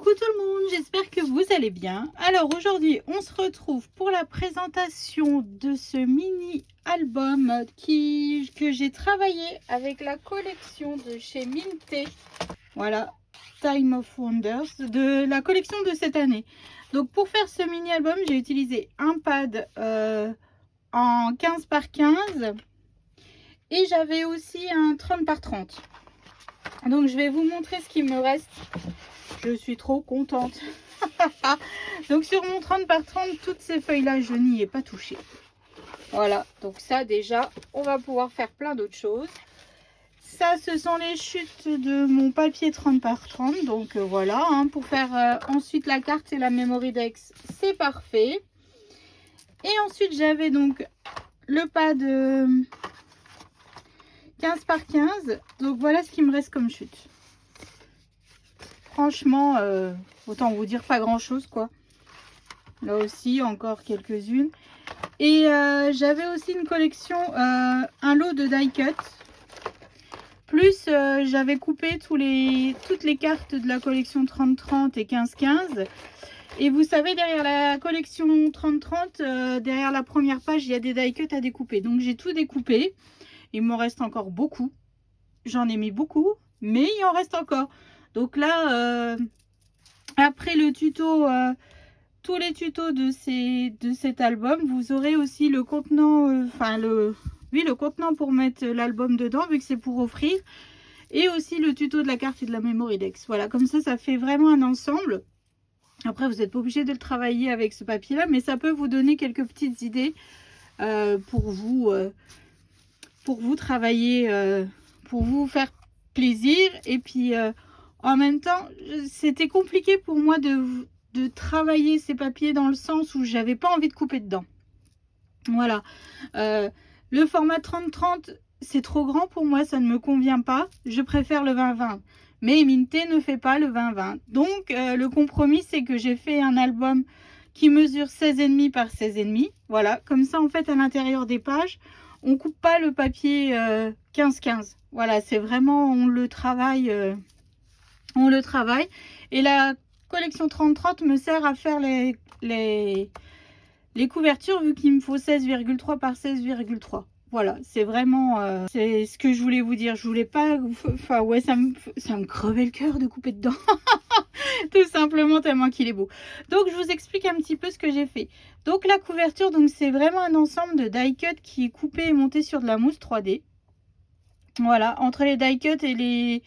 Coucou tout le monde, j'espère que vous allez bien. Alors aujourd'hui, on se retrouve pour la présentation de ce mini album que j'ai travaillé avec la collection de chez Minté. Voilà, Time of Wonders, de la collection de cette année. Donc pour faire ce mini album, j'ai utilisé un pad en 15 par 15 et j'avais aussi un 30 par 30. Donc je vais vous montrer ce qui me reste. Je suis trop contente. Donc sur mon 30 par 30, toutes ces feuilles-là, je n'y ai pas touché. Voilà, donc ça déjà, on va pouvoir faire plein d'autres choses. Ça, ce sont les chutes de mon papier 30 par 30. Donc voilà, hein, pour faire ensuite la carte et la memory dex, c'est parfait. Et ensuite, j'avais donc le pad 15 par 15. Donc voilà ce qui me reste comme chute. Franchement, autant vous dire pas grand chose quoi. Là aussi, encore quelques-unes. Et j'avais aussi une collection, un lot de die cut. Plus j'avais coupé toutes les cartes de la collection 30-30 et 15-15. Et vous savez, derrière la collection 30-30, derrière la première page, il y a des die cut à découper. Donc j'ai tout découpé. Il m'en reste encore beaucoup. J'en ai mis beaucoup, mais il en reste encore. Donc là, après le tuto, tous les tutos de cet album, vous aurez aussi le contenant, le contenant pour mettre l'album dedans, vu que c'est pour offrir. Et aussi le tuto de la carte et de la memory dex. Voilà, comme ça fait vraiment un ensemble. Après, vous n'êtes pas obligé de le travailler avec ce papier-là, mais ça peut vous donner quelques petites idées pour vous travailler, pour vous faire plaisir. Et puis en même temps, c'était compliqué pour moi de travailler ces papiers dans le sens où j'avais pas envie de couper dedans. Voilà, le format 30-30 c'est trop grand pour moi, ça ne me convient pas. Je préfère le 20-20, mais Minté ne fait pas le 20-20. Donc le compromis, c'est que j'ai fait un album qui mesure 16,5 par 16,5. Voilà, comme ça en fait à l'intérieur des pages, on coupe pas le papier 15-15. Voilà, c'est vraiment, on le travaille. Et la collection 30-30 me sert à faire les couvertures, vu qu'il me faut 16,3 par 16,3. Voilà, c'est vraiment c'est ce que je voulais vous dire. Je voulais pas, enfin ouais, ça me crevait le cœur de couper dedans. Tout simplement, tellement qu'il est beau. Donc je vous explique un petit peu ce que j'ai fait. Donc la couverture, donc c'est vraiment un ensemble de die cut qui est coupé et monté sur de la mousse 3D. Voilà, entre les die cut et les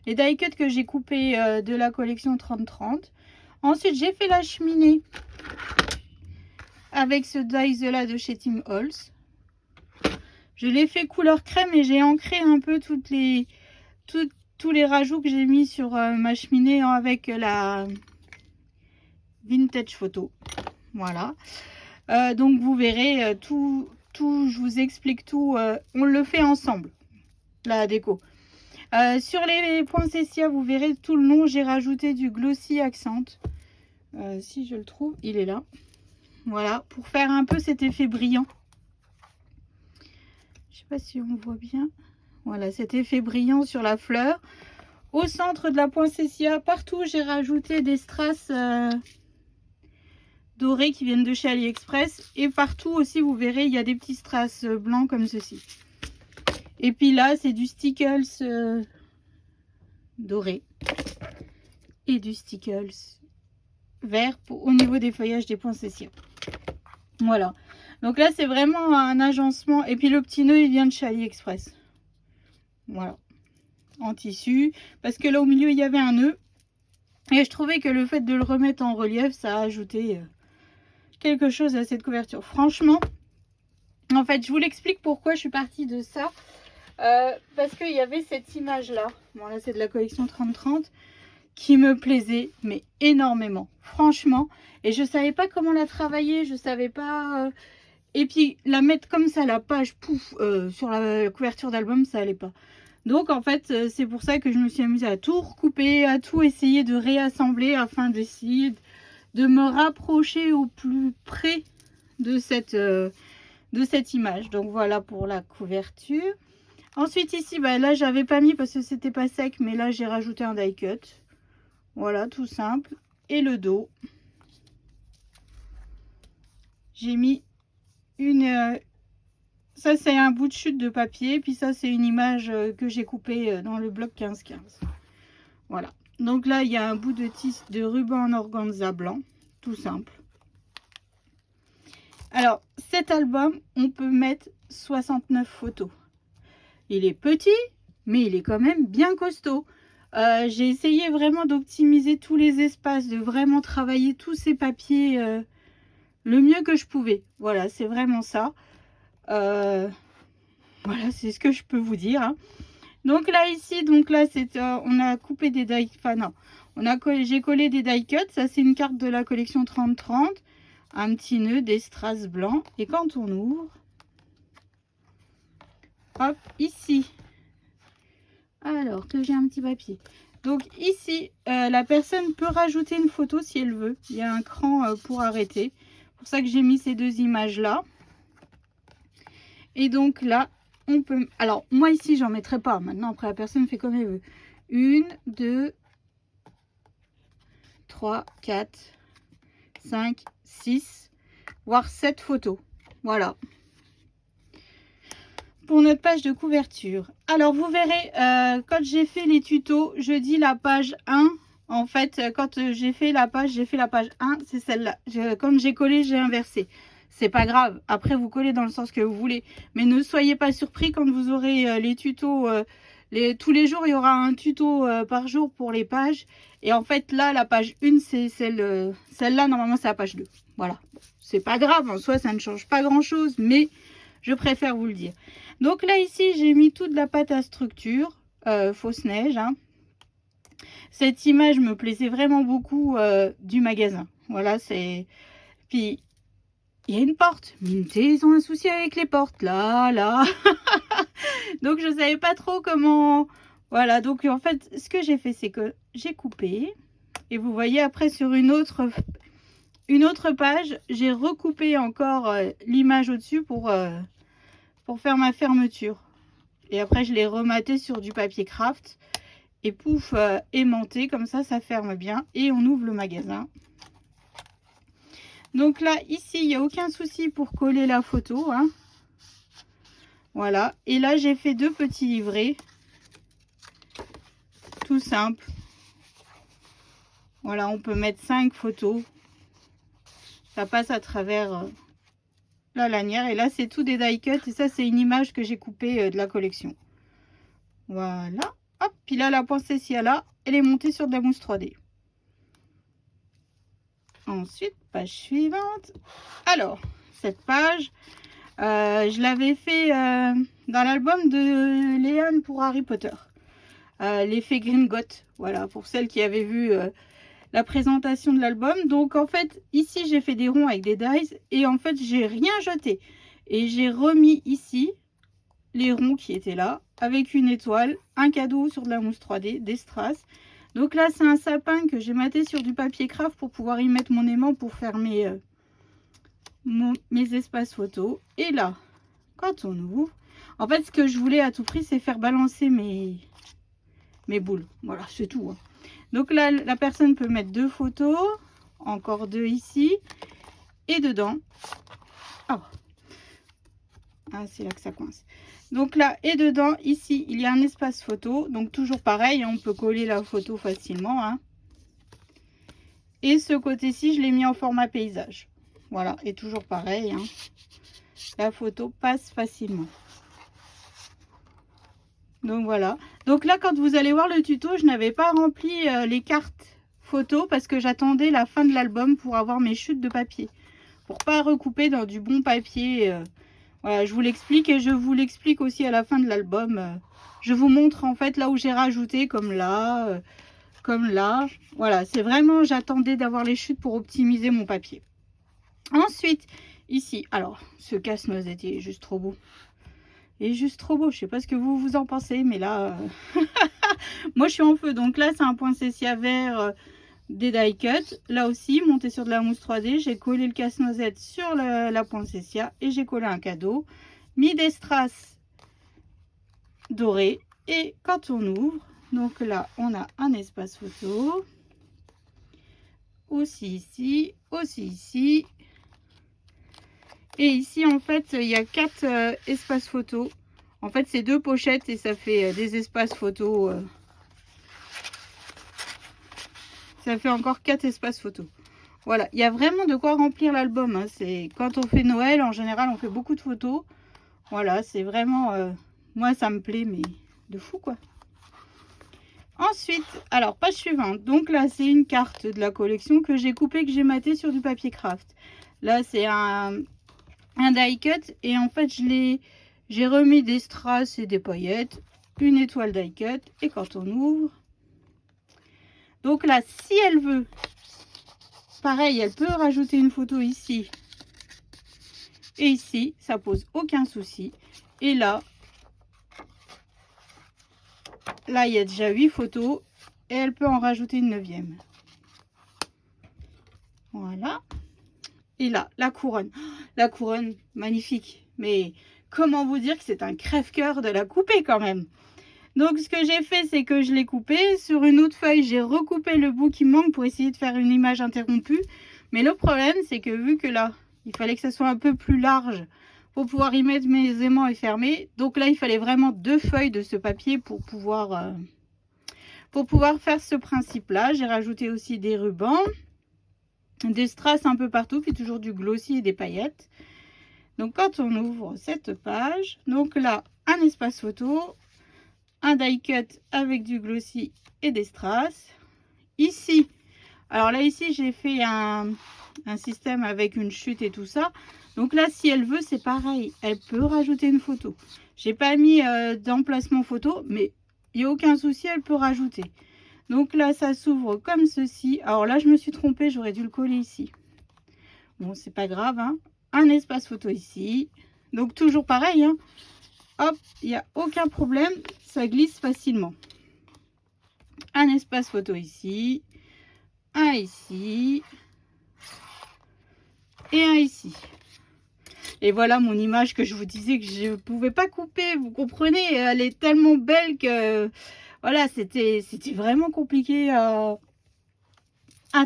die cut que j'ai coupé de la collection 30-30. Ensuite, j'ai fait la cheminée avec ce dies là de chez Tim Holtz. Je l'ai fait couleur crème et j'ai ancré un peu tous les rajouts que j'ai mis sur ma cheminée avec la vintage photo. Voilà. Donc vous verrez tout, je vous explique tout. On le fait ensemble, la déco. Sur les poinsettias, vous verrez tout le long, j'ai rajouté du glossy accent. Si je le trouve, il est là. Voilà, pour faire un peu cet effet brillant. Je sais pas si on voit bien. Voilà, cet effet brillant sur la fleur. Au centre de la poinsettia, partout, j'ai rajouté des strass dorés qui viennent de chez AliExpress. Et partout aussi, vous verrez, il y a des petits strass blancs comme ceci. Et puis là, c'est du stickles doré. Et du stickles vert au niveau des feuillages des poinsettias. Voilà. Donc là, c'est vraiment un agencement. Et puis le petit nœud, il vient de chez AliExpress. Voilà. En tissu. Parce que là, au milieu, il y avait un nœud. Et je trouvais que le fait de le remettre en relief, ça a ajouté quelque chose à cette couverture. Franchement, en fait, je vous l'explique pourquoi je suis partie de ça. Parce qu'il y avait cette image-là. Bon, là, c'est de la collection 30-30. Qui me plaisait, mais énormément. Franchement. Et je savais pas comment la travailler. Je savais pas... Et puis, la mettre comme ça, la page, pouf, sur la couverture d'album, ça allait pas. Donc, en fait, c'est pour ça que je me suis amusée à tout recouper, à tout essayer de réassembler afin d'essayer de me rapprocher au plus près de cette image. Donc, voilà pour la couverture. Ensuite, ici, bah, là, j'avais pas mis parce que c'était pas sec, mais là, j'ai rajouté un die cut. Voilà, tout simple. et le dos. J'ai mis une... ça, c'est un bout de chute de papier. Puis ça, c'est une image que j'ai coupée dans le bloc 15-15. Voilà. Donc là, il y a un bout de tissu de ruban en organza blanc. Tout simple. Alors, cet album, on peut mettre 69 photos. Il est petit, mais il est quand même bien costaud. J'ai essayé vraiment d'optimiser tous les espaces, de vraiment travailler tous ces papiers le mieux que je pouvais. Voilà, c'est vraiment ça. Voilà, c'est ce que je peux vous dire. Hein. Donc là, ici, c'est, on a coupé des die, enfin non, j'ai collé des die cuts. Ça, c'est une carte de la collection 30-30. Un petit nœud, des strass blancs. Et quand on ouvre, hop, ici, alors que j'ai un petit papier. Donc ici, la personne peut rajouter une photo si elle veut. Il y a un cran pour arrêter. C'est pour ça que j'ai mis ces deux images-là. Et donc là, on peut... Alors, moi ici, j'en mettrai pas. Maintenant, après, la personne fait comme elle veut. 1, 2, 3, 4, 5, 6, voire 7 photos. Voilà. Pour notre page de couverture. Alors, vous verrez, quand j'ai fait les tutos, je dis la page 1. En fait, quand j'ai fait la page 1, c'est celle-là. Comme j'ai collé, j'ai inversé. C'est pas grave. Après, vous collez dans le sens que vous voulez. Mais ne soyez pas surpris quand vous aurez les tutos. Tous les jours, il y aura un tuto par jour pour les pages. Et en fait, là, la page 1, c'est celle-là. Normalement, c'est la page 2. Voilà. C'est pas grave. En soi, ça ne change pas grand-chose. Mais je préfère vous le dire. Donc là, ici, j'ai mis toute la pâte à structure. Fausse neige. Hein. Cette image me plaisait vraiment beaucoup du magasin. Voilà, c'est... Puis... il y a une porte. Minté, ils ont un souci avec les portes. Là. Donc, je ne savais pas trop comment... Voilà, donc en fait, ce que j'ai fait, c'est que j'ai coupé. Et vous voyez, après, sur une autre page, j'ai recoupé encore l'image au-dessus pour faire ma fermeture. Et après, je l'ai rematé sur du papier craft. Et pouf, aimanté. Comme ça, ça ferme bien. Et on ouvre le magasin. Donc là, ici, il n'y a aucun souci pour coller la photo. Hein. Voilà. Et là, j'ai fait 2 petits livrets. Tout simple. Voilà, on peut mettre 5 photos. Ça passe à travers la lanière. Et là, c'est tout des die cuts. Et ça, c'est une image que j'ai coupée de la collection. Voilà. Hop, puis là, la poinsettia, là, elle est montée sur de la mousse 3D. Ensuite, page suivante. Alors, cette page, je l'avais fait dans l'album de Léane pour Harry Potter. L'effet Gringotts. Voilà, pour celles qui avaient vu la présentation de l'album. Donc, en fait, ici, j'ai fait des ronds avec des dies. Et en fait, j'ai rien jeté. Et j'ai remis ici les ronds qui étaient là. Avec une étoile, un cadeau sur de la mousse 3D, des strass. Donc là, c'est un sapin que j'ai maté sur du papier craft pour pouvoir y mettre mon aimant pour faire mes espaces photos. Et là, quand on ouvre, en fait, ce que je voulais à tout prix, c'est faire balancer mes boules. Voilà, c'est tout. Hein. Donc là, la personne peut mettre 2 photos, encore 2 ici, et dedans. Oh. Ah, c'est là que ça coince. Donc là, et dedans, ici, il y a un espace photo. Donc toujours pareil, on peut coller la photo facilement. Hein. Et ce côté-ci, je l'ai mis en format paysage. Voilà, et toujours pareil. Hein. La photo passe facilement. Donc voilà. Donc là, quand vous allez voir le tuto, je n'avais pas rempli les cartes photos parce que j'attendais la fin de l'album pour avoir mes chutes de papier. Pour pas recouper dans du bon papier. Voilà, je vous l'explique et je vous l'explique aussi à la fin de l'album. Je vous montre en fait là où j'ai rajouté comme là, comme là. Voilà, c'est vraiment, j'attendais d'avoir les chutes pour optimiser mon papier. Ensuite, ici, alors, ce casse-noisette est juste trop beau. Il est juste trop beau, je sais pas ce que vous en pensez, mais là, moi je suis en feu. Donc là, c'est un poinsettia vert des die cut. Là aussi, monté sur de la mousse 3D, j'ai collé le casse-noisette sur la poinsettia et j'ai collé un cadeau. Mis des strass dorés. Et quand on ouvre, donc là, on a un espace photo. aussi ici, aussi ici. Et ici, en fait, il y a 4 espaces photos. En fait, c'est 2 pochettes et ça fait des espaces photos. Ça fait encore 4 espaces photos. Voilà, il y a vraiment de quoi remplir l'album. Hein. C'est quand on fait Noël, en général, on fait beaucoup de photos. Voilà, c'est vraiment... moi, ça me plaît, mais de fou, quoi. Ensuite, alors, page suivante. Donc là, c'est une carte de la collection que j'ai coupée, que j'ai matée sur du papier craft. Là, c'est un die cut. Et en fait, j'ai remis des strass et des paillettes. Une étoile die cut. Et quand on ouvre... Donc là, si elle veut, pareil, elle peut rajouter une photo ici. Et ici, ça pose aucun souci. Et là, il y a déjà 8 photos. Et elle peut en rajouter une 9e. Voilà. Et là, la couronne. La couronne, magnifique. Mais comment vous dire que c'est un crève-cœur de la couper quand même. Donc, ce que j'ai fait, c'est que je l'ai coupé. Sur une autre feuille, j'ai recoupé le bout qui manque pour essayer de faire une image interrompue. Mais le problème, c'est que vu que là, il fallait que ça soit un peu plus large pour pouvoir y mettre mes aimants et fermer. Donc là, il fallait vraiment 2 feuilles de ce papier pour pouvoir faire ce principe-là. J'ai rajouté aussi des rubans, des strass un peu partout, puis toujours du glossy et des paillettes. Donc, quand on ouvre cette page, donc là, un espace photo, un die cut avec du glossy et des strass. Ici, alors là, ici, j'ai fait un système avec une chute et tout ça. Donc là, si elle veut, c'est pareil. Elle peut rajouter une photo. J'ai pas mis d'emplacement photo, mais il n'y a aucun souci, elle peut rajouter. Donc là, ça s'ouvre comme ceci. Alors là, je me suis trompée, j'aurais dû le coller ici. Bon, c'est pas grave, hein. Un espace photo ici. Donc toujours pareil, hein. Hop, il n'y a aucun problème, ça glisse facilement. Un espace photo ici, un ici et un ici. Et voilà mon image que je vous disais que je ne pouvais pas couper, vous comprenez, elle est tellement belle que voilà, c'était vraiment compliqué à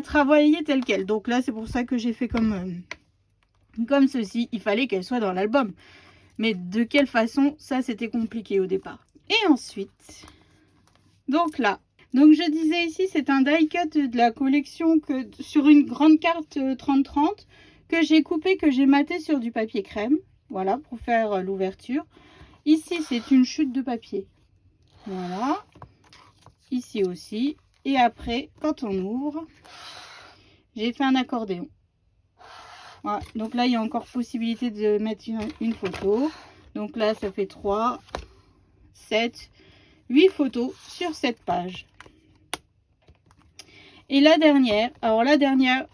travailler tel quel. Donc là, c'est pour ça que j'ai fait comme ceci, il fallait qu'elle soit dans l'album. Mais de quelle façon, ça c'était compliqué au départ. Et ensuite, donc là, donc je disais ici, c'est un die cut de la collection que sur une grande carte 30-30 que j'ai coupé, que j'ai maté sur du papier crème. Voilà, pour faire l'ouverture. Ici, c'est une chute de papier. Voilà. Ici aussi. Et après, quand on ouvre, j'ai fait un accordéon. Voilà. Donc là, il y a encore possibilité de mettre une photo. Donc là, ça fait 3, 7, 8 photos sur cette page. Et la dernière, alors la dernière,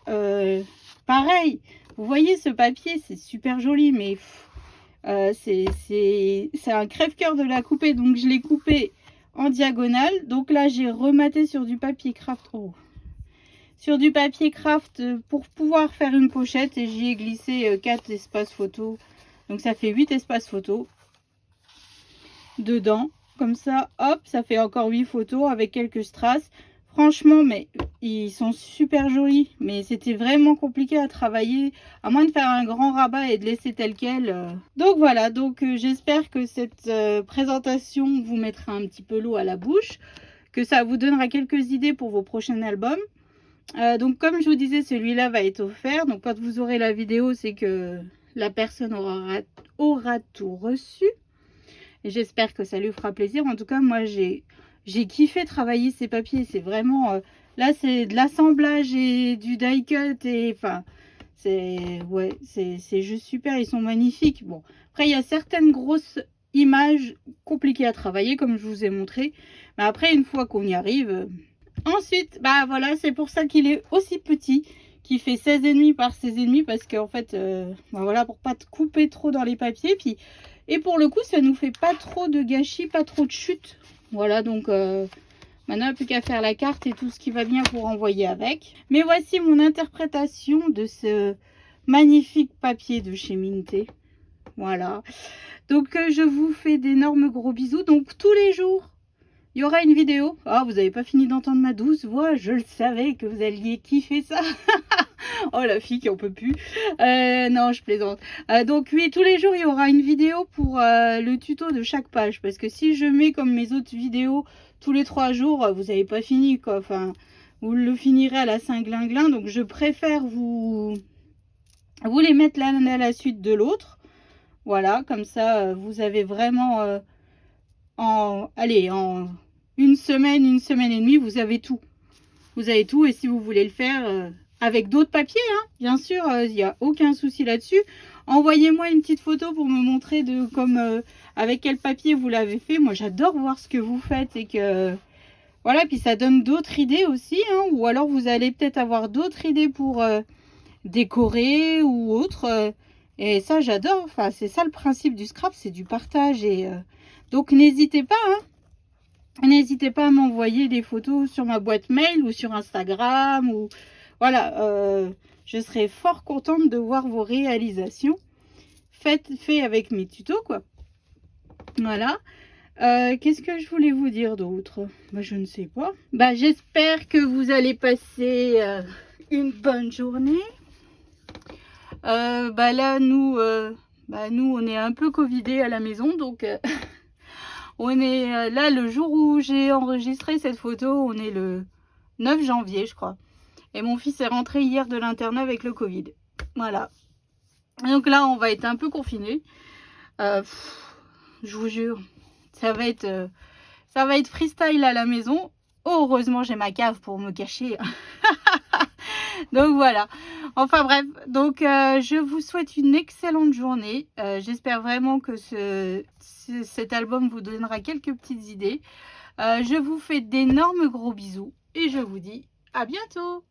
pareil, vous voyez ce papier, c'est super joli, mais c'est un crève-cœur de la couper, donc je l'ai coupé en diagonale. Donc là, j'ai rematé sur du papier craft, sur du papier craft pour pouvoir faire une pochette, et j'y ai glissé 4 espaces photos, donc ça fait 8 espaces photos dedans. Comme ça, hop, ça fait encore 8 photos avec quelques strass. Franchement, mais ils sont super jolis. Mais c'était vraiment compliqué à travailler, à moins de faire un grand rabat et de laisser tel quel. Donc voilà, donc j'espère que cette présentation vous mettra un petit peu l'eau à la bouche, que ça vous donnera quelques idées pour vos prochains albums. Donc comme je vous disais, celui-là va être offert. Donc quand vous aurez la vidéo, c'est que la personne aura tout reçu. Et j'espère que ça lui fera plaisir. En tout cas, moi, j'ai kiffé travailler ces papiers. C'est vraiment... là, c'est de l'assemblage et du die cut. Et enfin, c'est juste super. Ils sont magnifiques. Bon, après, il y a certaines grosses images compliquées à travailler, comme je vous ai montré. Mais après, une fois qu'on y arrive... Ensuite, bah voilà, c'est pour ça qu'il est aussi petit, qui fait 16,5 par 16,5, parce qu'en fait, bah voilà, pour pas te couper trop dans les papiers. Puis, et pour le coup, ça nous fait pas trop de gâchis, pas trop de chute. Voilà, donc maintenant, il n'y a plus qu'à faire la carte et tout ce qui va bien pour envoyer avec. Mais voici mon interprétation de ce magnifique papier de chez Minté. Voilà. Donc, je vous fais d'énormes gros bisous. Donc, tous les jours, il il y aura une vidéo. Ah, vous n'avez pas fini d'entendre ma douce voix, je le savais que vous alliez kiffer ça. Oh, la fille qui en peut plus. Non, je plaisante. Donc oui, tous les jours, il y aura une vidéo pour le tuto de chaque page. Parce que si je mets comme mes autres vidéos tous les 3 jours, vous n'avez pas fini, quoi. Enfin, vous le finirez à la Saint-Glinglin. Donc je préfère vous les mettre l'un à la suite de l'autre. Voilà, comme ça, vous avez vraiment... en une semaine et demie, vous avez tout. Vous avez tout, et si vous voulez le faire avec d'autres papiers, hein, bien sûr, il n'y a aucun souci là-dessus. Envoyez-moi une petite photo pour me montrer avec quel papier vous l'avez fait. Moi, j'adore voir ce que vous faites et que... Voilà, puis ça donne d'autres idées aussi, hein, ou alors vous allez peut-être avoir d'autres idées pour décorer ou autre. Et ça, j'adore. Enfin, c'est ça le principe du scrap, c'est du partage. Et donc, n'hésitez pas, hein. N'hésitez pas à m'envoyer des photos sur ma boîte mail ou sur Instagram. Ou voilà, je serai fort contente de voir vos réalisations faites avec mes tutos, quoi. Voilà. Qu'est-ce que je voulais vous dire d'autre? Bah, je ne sais pas. Bah, j'espère que vous allez passer une bonne journée. Bah là, nous, on est un peu covidés à la maison, donc on est là le jour où j'ai enregistré cette photo, on est le 9 janvier, je crois. Et mon fils est rentré hier de l'internat avec le Covid. Voilà. Donc là, on va être un peu confinés. Je vous jure, ça va être freestyle à la maison. Oh, heureusement, j'ai ma cave pour me cacher. Donc voilà. Enfin bref, donc je vous souhaite une excellente journée. J'espère vraiment que cet album vous donnera quelques petites idées. Je vous fais d'énormes gros bisous et je vous dis à bientôt.